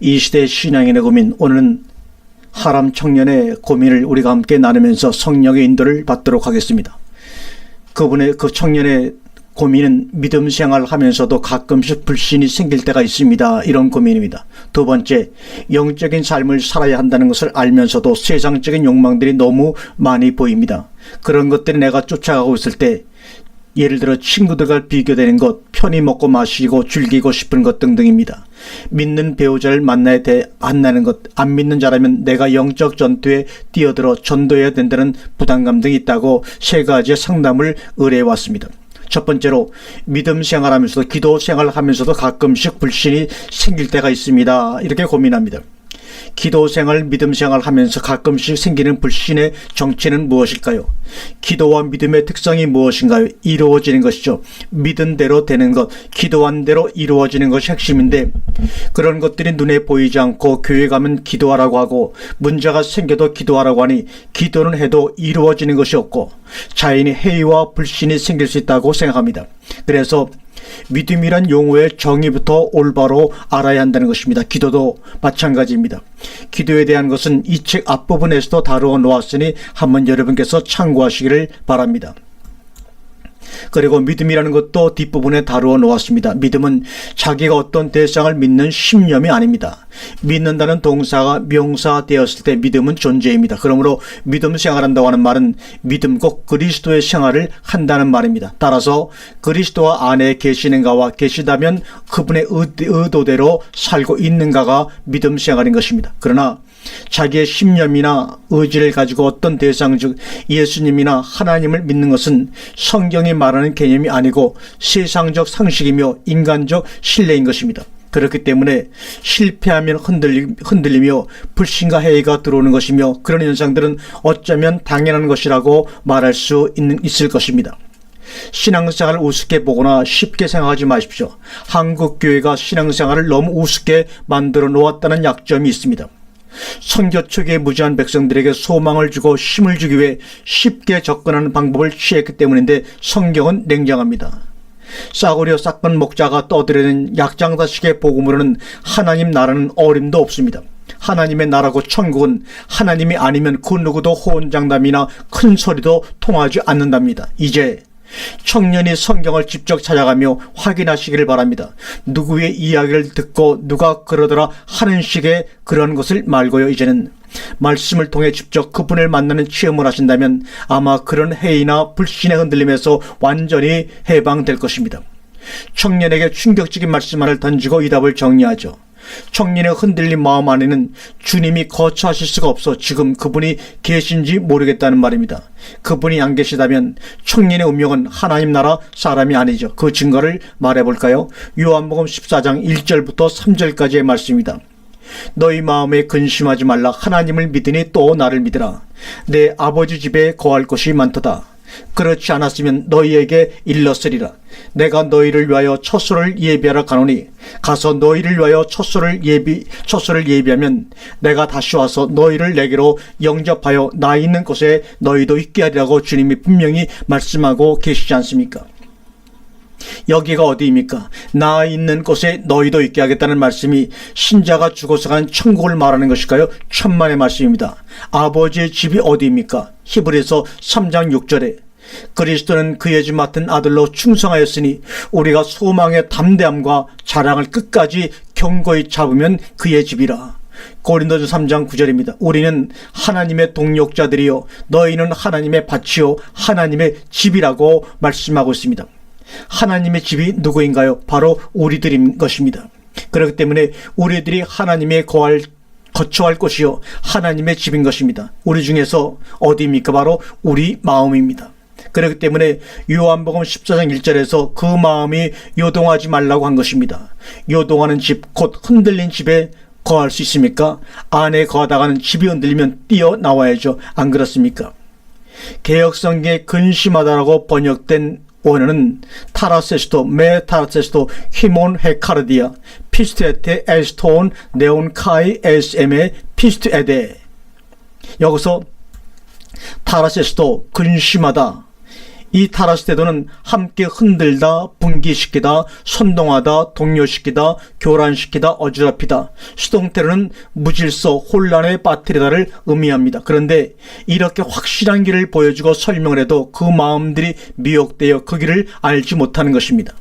이 시대의 신앙인의 고민, 오늘은 하람 청년의 고민을 우리가 함께 나누면서 성령의 인도를 받도록 하겠습니다. 그 청년의 고민은 믿음 생활하면서도 가끔씩 불신이 생길 때가 있습니다. 이런 고민입니다. 두 번째, 영적인 삶을 살아야 한다는 것을 알면서도 세상적인 욕망들이 너무 많이 보입니다. 그런 것들이 내가 쫓아가고 있을 때, 예를 들어 친구들과 비교되는 것, 편히 먹고 마시고 즐기고 싶은 것 등등입니다. 믿는 배우자를 만나야 한다는 것, 안 믿는 자라면 내가 영적 전투에 뛰어들어 전도해야 된다는 부담감 등이 있다고 세 가지의 상담을 의뢰해 왔습니다. 첫 번째로, 믿음 생활하면서도 기도 생활하면서도 가끔씩 불신이 생길 때가 있습니다. 이렇게 고민합니다. 기도 생활, 믿음 생활 하면서 가끔씩 생기는 불신의 정체는 무엇일까요? 기도와 믿음의 특성이 무엇인가요? 이루어지는 것이죠. 믿은 대로 되는 것, 기도한 대로 이루어지는 것이 핵심인데, 그런 것들이 눈에 보이지 않고 교회 가면 기도하라고 하고 문제가 생겨도 기도하라고 하니 기도는 해도 이루어지는 것이 없고 자연히 해이와 불신이 생길 수 있다고 생각합니다. 그래서 믿음이란 용어의 정의부터 올바로 알아야 한다는 것입니다. 기도도 마찬가지입니다. 기도에 대한 것은 이 책 앞부분에서도 다루어 놓았으니 한번 여러분께서 참고하시기를 바랍니다. 그리고 믿음이라는 것도 뒷부분에 다루어 놓았습니다. 믿음은 자기가 어떤 대상을 믿는 신념이 아닙니다. 믿는다는 동사가 명사되었을 때 믿음은 존재입니다. 그러므로 믿음 생활한다고 하는 말은 믿음 곧 그리스도의 생활을 한다는 말입니다. 따라서 그리스도와 안에 계시는가와 계시다면 그분의 의도대로 살고 있는가가 믿음 생활인 것입니다. 그러나 자기의 신념이나 의지를 가지고 어떤 대상, 즉 예수님이나 하나님을 믿는 것은 성경이 말하는 개념이 아니고 세상적 상식이며 인간적 신뢰인 것입니다. 그렇기 때문에 실패하면 흔들리며 불신과 해이가 들어오는 것이며, 그런 현상들은 어쩌면 당연한 것이라고 말할 수 있을 것입니다. 신앙생활을 우습게 보거나 쉽게 생각하지 마십시오. 한국 교회가 신앙생활을 너무 우습게 만들어 놓았다는 약점이 있습니다. 선교 초기에 무지한 백성들에게 소망을 주고 힘을 주기 위해 쉽게 접근하는 방법을 취했기 때문인데, 성경은 냉정합니다. 싸구려 사건 목자가 떠들어낸 약장사식의 복음으로는 하나님 나라는 어림도 없습니다. 하나님의 나라고 천국은 하나님이 아니면 그 누구도 호언장담이나 큰 소리도 통하지 않는답니다. 이제 청년이 성경을 직접 찾아가며 확인하시기를 바랍니다. 누구의 이야기를 듣고 누가 그러더라 하는 식의 그런 것을 말고요. 이제는 말씀을 통해 직접 그분을 만나는 체험을 하신다면 아마 그런 해이나 불신의 흔들림에서 완전히 해방될 것입니다. 청년에게 충격적인 말씀 하나를 던지고 이 답을 정리하죠. 청년의 흔들린 마음 안에는 주님이 거처하실 수가 없어 지금 그분이 계신지 모르겠다는 말입니다. 그분이 안 계시다면 청년의 운명은 하나님 나라 사람이 아니죠. 그 증거를 말해볼까요? 요한복음 14장 1절부터 3절까지의 말씀입니다. 너희 마음에 근심하지 말라. 하나님을 믿으니 또 나를 믿으라. 내 아버지 집에 거할 곳이 많도다. 그렇지 않았으면 너희에게 일렀으리라. 내가 너희를 위하여 처소를 예비하러 가노니 가서 너희를 위하여 처소를 예비하면 내가 다시 와서 너희를 내게로 영접하여 나 있는 곳에 너희도 있게 하리라고 주님이 분명히 말씀하고 계시지 않습니까? 여기가 어디입니까? 나 있는 곳에 너희도 있게 하겠다는 말씀이 신자가 죽어서 간 천국을 말하는 것일까요? 천만의 말씀입니다. 아버지의 집이 어디입니까? 히브리서 3장 6절에 그리스도는 그의 집 맡은 아들로 충성하였으니 우리가 소망의 담대함과 자랑을 끝까지 견고히 잡으면 그의 집이라. 고린도서 3장 9절입니다. 우리는 하나님의 동역자들이요 너희는 하나님의 밭이요 하나님의 집이라고 말씀하고 있습니다. 하나님의 집이 누구인가요? 바로 우리들인 것입니다. 그렇기 때문에 우리들이 하나님의 거처할 곳이요 하나님의 집인 것입니다. 우리 중에서 어디입니까? 바로 우리 마음입니다. 그렇기 때문에 요한복음 14장 1절에서 그 마음이 요동하지 말라고 한 것입니다. 요동하는 집, 곧 흔들린 집에 거할 수 있습니까? 안에 거하다가는 집이 흔들리면 뛰어나와야죠. 안 그렇습니까? 개역성경에 근심하다라고 번역된 원어는 타라세스토, 메타라세스토, 히몬 헤카르디아, 피스트에테 에스토온 네온 카이 에스엠의 피스트에데. 여기서 타라세스토, 근심하다, 이 타라스 태도는 함께 흔들다, 분기시키다, 선동하다, 동요시키다, 교란시키다, 어지럽히다, 수동태로는 무질서, 혼란에 빠뜨리다를 의미합니다. 그런데 이렇게 확실한 길을 보여주고 설명을 해도 그 마음들이 미혹되어 그 길을 알지 못하는 것입니다.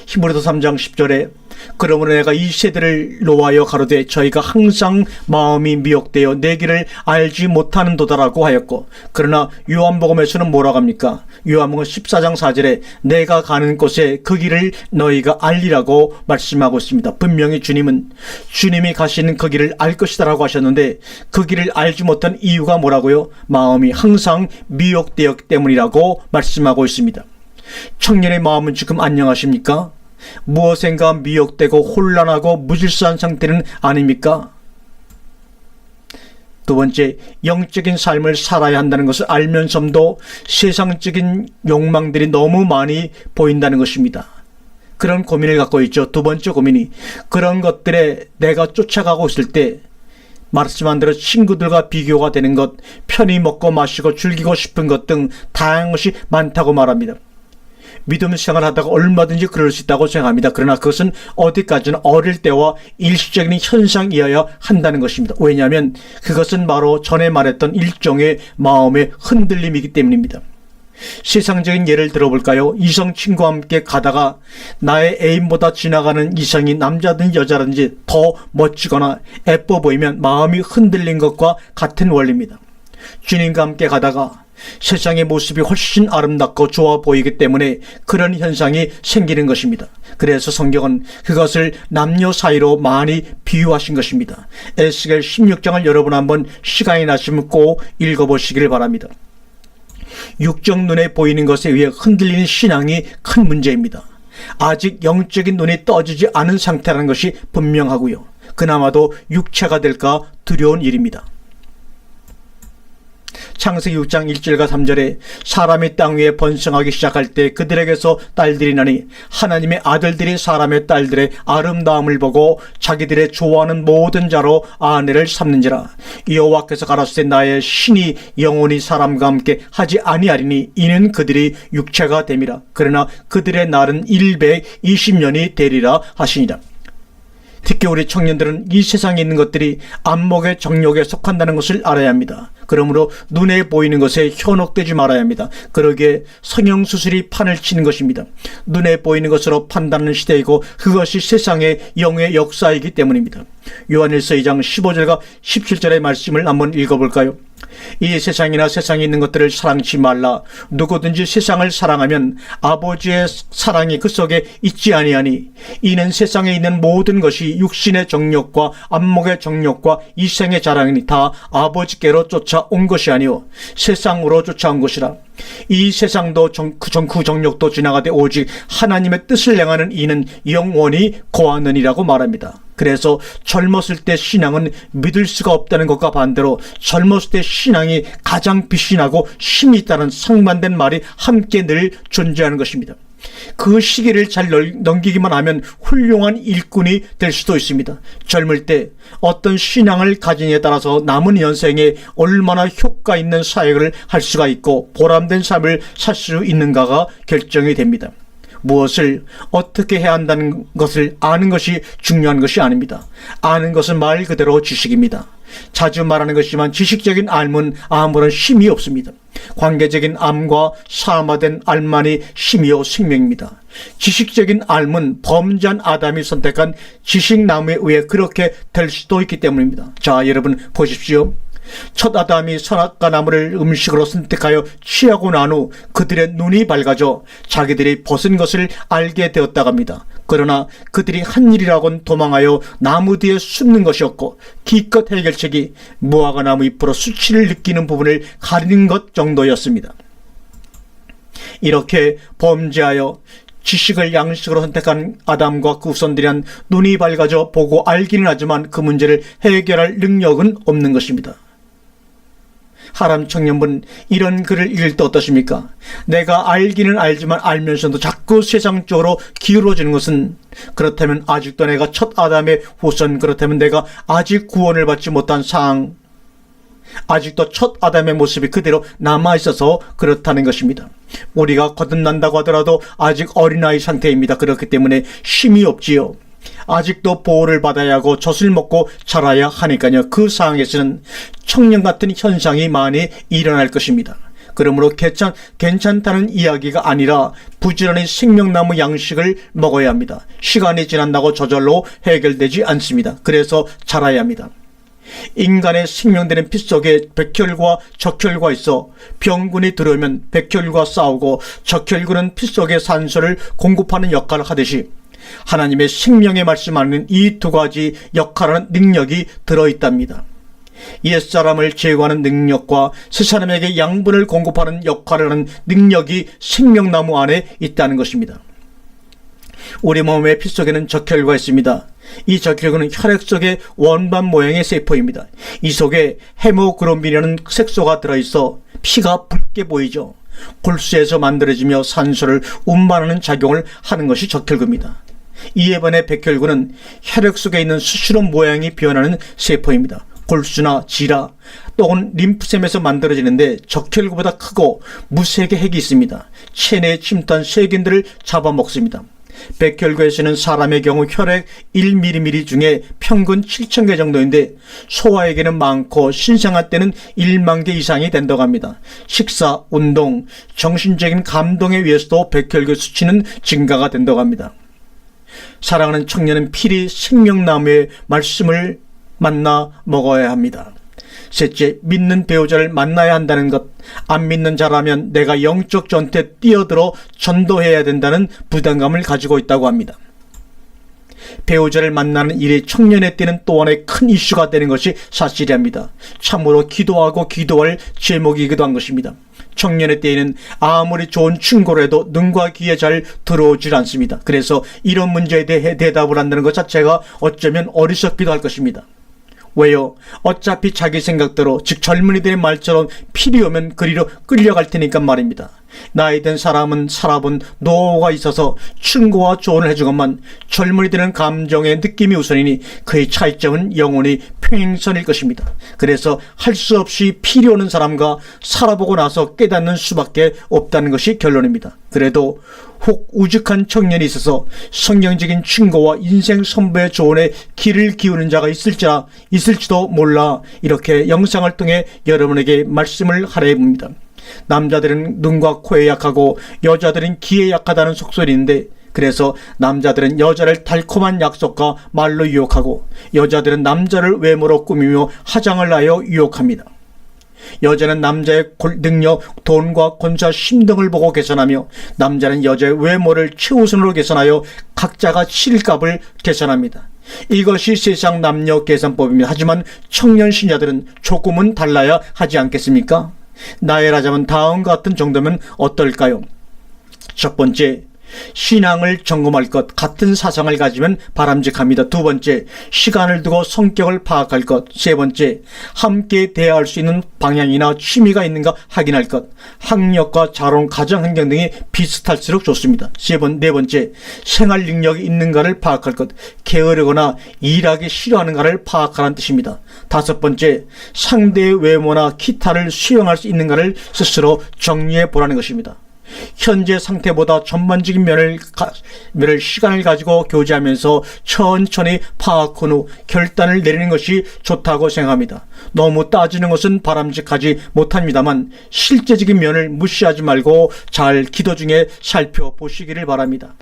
히브리서 3장 10절에 그러므로 내가 이 세대를 노하여 가로되 저희가 항상 마음이 미혹되어 내 길을 알지 못하는도다라고 하였고, 그러나 요한복음에서는 뭐라고 합니까? 요한복음 14장 4절에 내가 가는 곳에 그 길을 너희가 알리라고 말씀하고 있습니다. 분명히 주님은 주님이 가시는 그 길을 알 것이다 라고 하셨는데 그 길을 알지 못한 이유가 뭐라고요? 마음이 항상 미혹되었기 때문이라고 말씀하고 있습니다. 청년의 마음은 지금 안녕하십니까? 무엇인가 미혹되고 혼란하고 무질서한 상태는 아닙니까? 두 번째, 영적인 삶을 살아야 한다는 것을 알면서도 세상적인 욕망들이 너무 많이 보인다는 것입니다. 그런 고민을 갖고 있죠. 두 번째 고민이 그런 것들에 내가 쫓아가고 있을 때 말씀한 대로 친구들과 비교가 되는 것, 편히 먹고 마시고 즐기고 싶은 것 등 다양한 것이 많다고 말합니다. 믿음 생활을 하다가 얼마든지 그럴 수 있다고 생각합니다. 그러나 그것은 어디까지나 어릴 때와 일시적인 현상이어야 한다는 것입니다. 왜냐하면 그것은 바로 전에 말했던 일종의 마음의 흔들림이기 때문입니다. 세상적인 예를 들어볼까요? 이성 친구와 함께 가다가 나의 애인보다 지나가는 이성이 남자든지 여자든지 더 멋지거나 예뻐 보이면 마음이 흔들린 것과 같은 원리입니다. 주님과 함께 가다가 세상의 모습이 훨씬 아름답고 좋아 보이기 때문에 그런 현상이 생기는 것입니다. 그래서 성경은 그것을 남녀 사이로 많이 비유하신 것입니다. 에스겔 16장을 여러분 한번 시간이 나시면 꼭 읽어보시길 바랍니다. 육적 눈에 보이는 것에 의해 흔들리는 신앙이 큰 문제입니다. 아직 영적인 눈이 떠지지 않은 상태라는 것이 분명하고요. 그나마도 육체가 될까 두려운 일입니다. 창세기 6장 1절과 3절에 사람이 땅 위에 번성하기 시작할 때 그들에게서 딸들이 나니 하나님의 아들들이 사람의 딸들의 아름다움을 보고 자기들의 좋아하는 모든 자로 아내를 삼는지라. 여호와께서 가라사대 나의 신이 영원히 사람과 함께 하지 아니하리니 이는 그들이 육체가 됨이라. 그러나 그들의 날은 120년이 되리라 하시니라. 특히 우리 청년들은 이 세상에 있는 것들이 안목의 정욕에 속한다는 것을 알아야 합니다. 그러므로 눈에 보이는 것에 현혹되지 말아야 합니다. 그러기에 성형수술이 판을 치는 것입니다. 눈에 보이는 것으로 판단하는 시대이고 그것이 세상의 영의 역사이기 때문입니다. 요한일서 2장 15절과 17절의 말씀을 한번 읽어볼까요? 이 세상이나 세상에 있는 것들을 사랑치 말라. 누구든지 세상을 사랑하면 아버지의 사랑이 그 속에 있지 아니하니 이는 세상에 있는 모든 것이 육신의 정욕과 안목의 정욕과 이생의 자랑이니 다 아버지께로 쫓아온 것이 아니오 세상으로 쫓아온 것이라. 이 세상도 그 정욕도 지나가되 오직 하나님의 뜻을 행하는 이는 영원히 거하느니라고 말합니다. 그래서 젊었을 때 신앙은 믿을 수가 없다는 것과 반대로 젊었을 때 신앙이 가장 빛이 나고 힘이 있다는 상반된 말이 함께 늘 존재하는 것입니다. 그 시기를 잘 넘기기만 하면 훌륭한 일꾼이 될 수도 있습니다. 젊을 때 어떤 신앙을 가지느냐에 따라서 남은 연생에 얼마나 효과 있는 사역을 할 수가 있고 보람된 삶을 살 수 있는가가 결정이 됩니다. 무엇을 어떻게 해야 한다는 것을 아는 것이 중요한 것이 아닙니다. 아는 것은 말 그대로 지식입니다. 자주 말하는 것이지만 지식적인 알은 아무런 힘이 없습니다. 관계적인 암과 사마된 알만이 힘이요 생명입니다. 지식적인 알은 범죄한 아담이 선택한 지식나무에 의해 그렇게 될 수도 있기 때문입니다. 자, 여러분 보십시오. 첫 아담이 선악과 나무를 음식으로 선택하여 취하고 난 후 그들의 눈이 밝아져 자기들이 벗은 것을 알게 되었다고 합니다. 그러나 그들이 한 일이라고는 도망하여 나무 뒤에 숨는 것이었고 기껏 해결책이 무화과 나무 잎으로 수치를 느끼는 부분을 가리는 것 정도였습니다. 이렇게 범죄하여 지식을 양식으로 선택한 아담과 그 후손들이란 눈이 밝아져 보고 알기는 하지만 그 문제를 해결할 능력은 없는 것입니다. 하람 청년분, 이런 글을 읽을 때 어떠십니까? 내가 알기는 알지만 알면서도 자꾸 세상 쪽으로 기울어지는 것은, 그렇다면 아직도 내가 첫 아담의 후손, 그렇다면 내가 아직 구원을 받지 못한 상황, 아직도 첫 아담의 모습이 그대로 남아있어서 그렇다는 것입니다. 우리가 거듭난다고 하더라도 아직 어린아이 상태입니다. 그렇기 때문에 힘이 없지요. 아직도 보호를 받아야 하고 젖을 먹고 자라야 하니까요. 그 상황에서는 청년 같은 현상이 많이 일어날 것입니다. 그러므로 괜찮다는 이야기가 아니라 부지런히 생명나무 양식을 먹어야 합니다. 시간이 지난다고 저절로 해결되지 않습니다. 그래서 자라야 합니다. 인간의 생명되는 피 속에 백혈과 적혈과 있어 병군이 들어오면 백혈과 싸우고 적혈군은 피 속에 산소를 공급하는 역할을 하듯이 하나님의 생명의 말씀하는 이 두 가지 역할하는 능력이 들어있답니다. 옛사람을 제거하는 능력과 새사람에게 양분을 공급하는 역할을 하는 능력이 생명나무 안에 있다는 것입니다. 우리 몸의 피 속에는 적혈구가 있습니다. 이 적혈구는 혈액 속의 원반 모양의 세포입니다. 이 속에 헤모글로빈이라는 색소가 들어있어 피가 붉게 보이죠. 골수에서 만들어지며 산소를 운반하는 작용을 하는 것이 적혈구입니다. 이에 반해 백혈구는 혈액 속에 있는 수시로 모양이 변하는 세포입니다. 골수나 지라 또는 림프샘에서 만들어지는데 적혈구보다 크고 무색의 핵이 있습니다. 체내에 침투한 세균들을 잡아먹습니다. 백혈구에서는 사람의 경우 혈액 1ml 중에 평균 7,000개 정도인데 소아에게는 많고 신생아 때는 1만 개 이상이 된다고 합니다. 식사, 운동, 정신적인 감동에 의해서도 백혈구 수치는 증가가 된다고 합니다. 사랑하는 청년은 필히 생명나무의 말씀을 만나 먹어야 합니다. 셋째, 믿는 배우자를 만나야 한다는 것. 안 믿는 자라면 내가 영적 전투에 뛰어들어 전도해야 된다는 부담감을 가지고 있다고 합니다. 배우자를 만나는 일이 청년의 때는 또 하나의 큰 이슈가 되는 것이 사실입니다. 참으로 기도하고 기도할 제목이기도 한 것입니다. 청년의 때에는 아무리 좋은 충고를 해도 눈과 귀에 잘 들어오질 않습니다. 그래서 이런 문제에 대해 대답을 한다는 것 자체가 어쩌면 어리석기도 할 것입니다. 왜요? 어차피 자기 생각대로, 즉 젊은이들의 말처럼 필이 오면 그리로 끌려갈 테니까 말입니다. 나이 든 사람은 살아본 노하우가 있어서 충고와 조언을 해주건만 젊은이들은 감정의 느낌이 우선이니 그의 차이점은 영원히 평행선일 것입니다. 그래서 할 수 없이 필이 오는 사람과 살아보고 나서 깨닫는 수밖에 없다는 것이 결론입니다. 그래도 혹 우직한 청년이 있어서 성경적인 충고와 인생 선배의 조언에 귀를 기울이는 자가 있을지도 몰라 이렇게 영상을 통해 여러분에게 말씀을 하려 합니다. 남자들은 눈과 코에 약하고 여자들은 귀에 약하다는 속설인데 그래서 남자들은 여자를 달콤한 약속과 말로 유혹하고 여자들은 남자를 외모로 꾸미며 화장을 하여 유혹합니다. 여자는 남자의 능력, 돈과 권사, 힘 등을 보고 계산하며 남자는 여자의 외모를 최우선으로 계산하여 각자가 치를 값을 계산합니다. 이것이 세상 남녀 계산법입니다. 하지만 청년 신자들은 조금은 달라야 하지 않겠습니까? 나열하자면 다음과 같은 정도면 어떨까요? 첫 번째, 신앙을 점검할 것, 같은 사상을 가지면 바람직합니다. 두 번째, 시간을 두고 성격을 파악할 것. 세 번째, 함께 대화할 수 있는 방향이나 취미가 있는가 확인할 것. 학력과 자론, 가정환경 등이 비슷할수록 좋습니다. 네 번째, 생활 능력이 있는가를 파악할 것. 게으르거나 일하기 싫어하는가를 파악하라는 뜻입니다. 다섯 번째, 상대의 외모나 기타를 수용할 수 있는가를 스스로 정리해 보라는 것입니다. 현재 상태보다 전반적인 면을 시간을 가지고 교제하면서 천천히 파악한 후 결단을 내리는 것이 좋다고 생각합니다. 너무 따지는 것은 바람직하지 못합니다만 실제적인 면을 무시하지 말고 잘 기도 중에 살펴보시기를 바랍니다.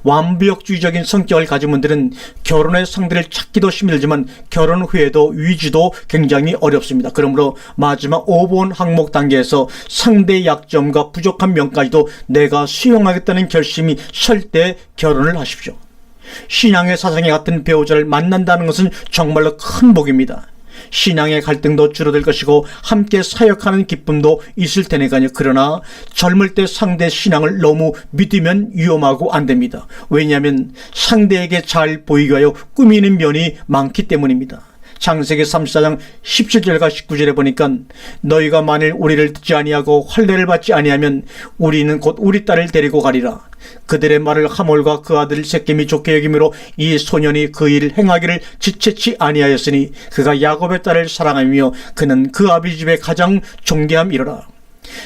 완벽주의적인 성격을 가진 분들은 결혼의 상대를 찾기도 힘들지만 결혼 후에도 유지도 굉장히 어렵습니다. 그러므로 마지막 5번 항목 단계에서 상대의 약점과 부족한 면까지도 내가 수용하겠다는 결심이 설 때 결혼을 하십시오. 신앙의 사상에 같은 배우자를 만난다는 것은 정말로 큰 복입니다. 신앙의 갈등도 줄어들 것이고 함께 사역하는 기쁨도 있을 테니까요. 그러나 젊을 때 상대 신앙을 너무 믿으면 위험하고 안 됩니다. 왜냐하면 상대에게 잘 보이게 하여 꾸미는 면이 많기 때문입니다. 창세기 34장 17절과 19절에 보니까 너희가 만일 우리를 듣지 아니하고 할례를 받지 아니하면 우리는 곧 우리 딸을 데리고 가리라. 그들의 말을 하몰과 그 아들 섹겜이 좋게 여김으로 이 소년이 그 일을 행하기를 지체치 아니하였으니 그가 야곱의 딸을 사랑하며 그는 그 아비 집에 가장 존귀함이로라.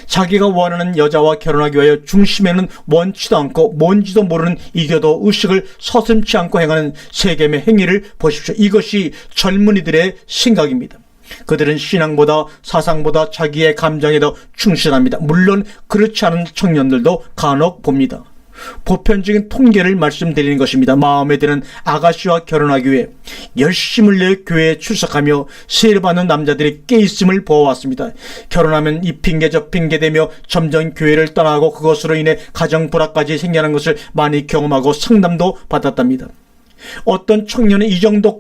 자기가 원하는 여자와 결혼하기 위하여 중심에는 원치도 않고 뭔지도 모르는 이겨도 의식을 서슴지 않고 행하는 세겜의 행위를 보십시오. 이것이 젊은이들의 생각입니다. 그들은 신앙보다 사상보다 자기의 감정에 더 충실합니다. 물론 그렇지 않은 청년들도 간혹 봅니다. 보편적인 통계를 말씀드리는 것입니다. 마음에 드는 아가씨와 결혼하기 위해 열심을 내어 교회에 출석하며 세례받는 남자들이 깨있음을 보아왔습니다. 결혼하면 이 핑계 저 핑계 대며 점점 교회를 떠나고 그것으로 인해 가정 불화까지 생겨난 것을 많이 경험하고 상담도 받았답니다. 어떤 청년은 이 정도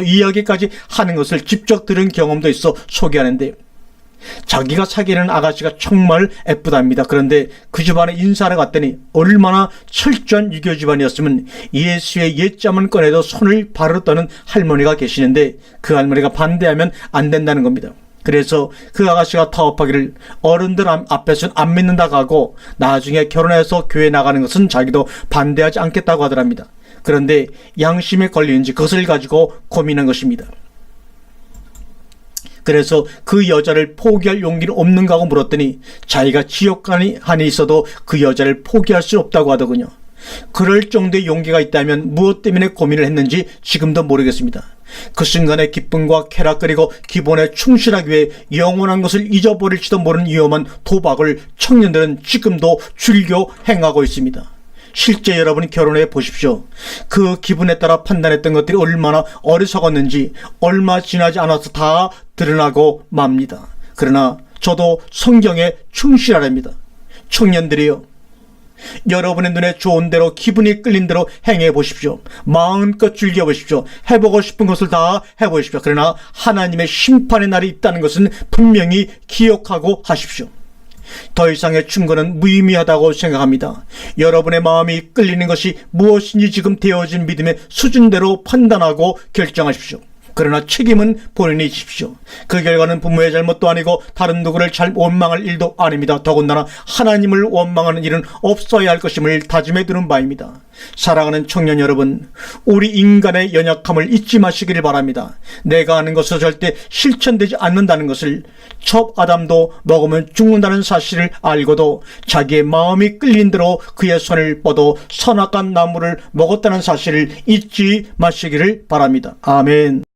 이야기까지 하는 것을 직접 들은 경험도 있어 소개하는데, 자기가 사귀는 아가씨가 정말 예쁘답니다. 그런데 그 집안에 인사를 갔더니 얼마나 철저한 유교 집안이었으면 예수의 옛자만 꺼내도 손을 바로 떠는 할머니가 계시는데 그 할머니가 반대하면 안 된다는 겁니다. 그래서 그 아가씨가 타협하기를 어른들 앞에서는 안 믿는다고 하고 나중에 결혼해서 교회 나가는 것은 자기도 반대하지 않겠다고 하더랍니다. 그런데 양심에 걸리는지 그것을 가지고 고민한 것입니다. 그래서 그 여자를 포기할 용기는 없는가 하고 물었더니 자기가 지옥간이 있어도 그 여자를 포기할 수 없다고 하더군요. 그럴 정도의 용기가 있다면 무엇 때문에 고민을 했는지 지금도 모르겠습니다. 그 순간의 기쁨과 쾌락 그리고 기본에 충실하기 위해 영원한 것을 잊어버릴지도 모르는 위험한 도박을 청년들은 지금도 즐겨 행하고 있습니다. 실제 여러분이 결혼해 보십시오. 그 기분에 따라 판단했던 것들이 얼마나 어리석었는지 얼마 지나지 않아서 다 드러나고 맙니다. 그러나 저도 성경에 충실하랍니다. 청년들이요, 여러분의 눈에 좋은 대로 기분이 끌린 대로 행해 보십시오. 마음껏 즐겨 보십시오. 해보고 싶은 것을 다 해보십시오. 그러나 하나님의 심판의 날이 있다는 것은 분명히 기억하고 하십시오. 더 이상의 충고는 무의미하다고 생각합니다. 여러분의 마음이 끌리는 것이 무엇인지 지금 되어진 믿음의 수준대로 판단하고 결정하십시오. 그러나 책임은 본인이 지십시오. 그 결과는 부모의 잘못도 아니고 다른 누구를 잘 원망할 일도 아닙니다. 더군다나 하나님을 원망하는 일은 없어야 할 것임을 다짐해 두는 바입니다. 사랑하는 청년 여러분, 우리 인간의 연약함을 잊지 마시기를 바랍니다. 내가 아는 것은 절대 실천되지 않는다는 것을, 첫 아담도 먹으면 죽는다는 사실을 알고도 자기의 마음이 끌린 대로 그의 손을 뻗어 선악한 나무를 먹었다는 사실을 잊지 마시기를 바랍니다. 아멘.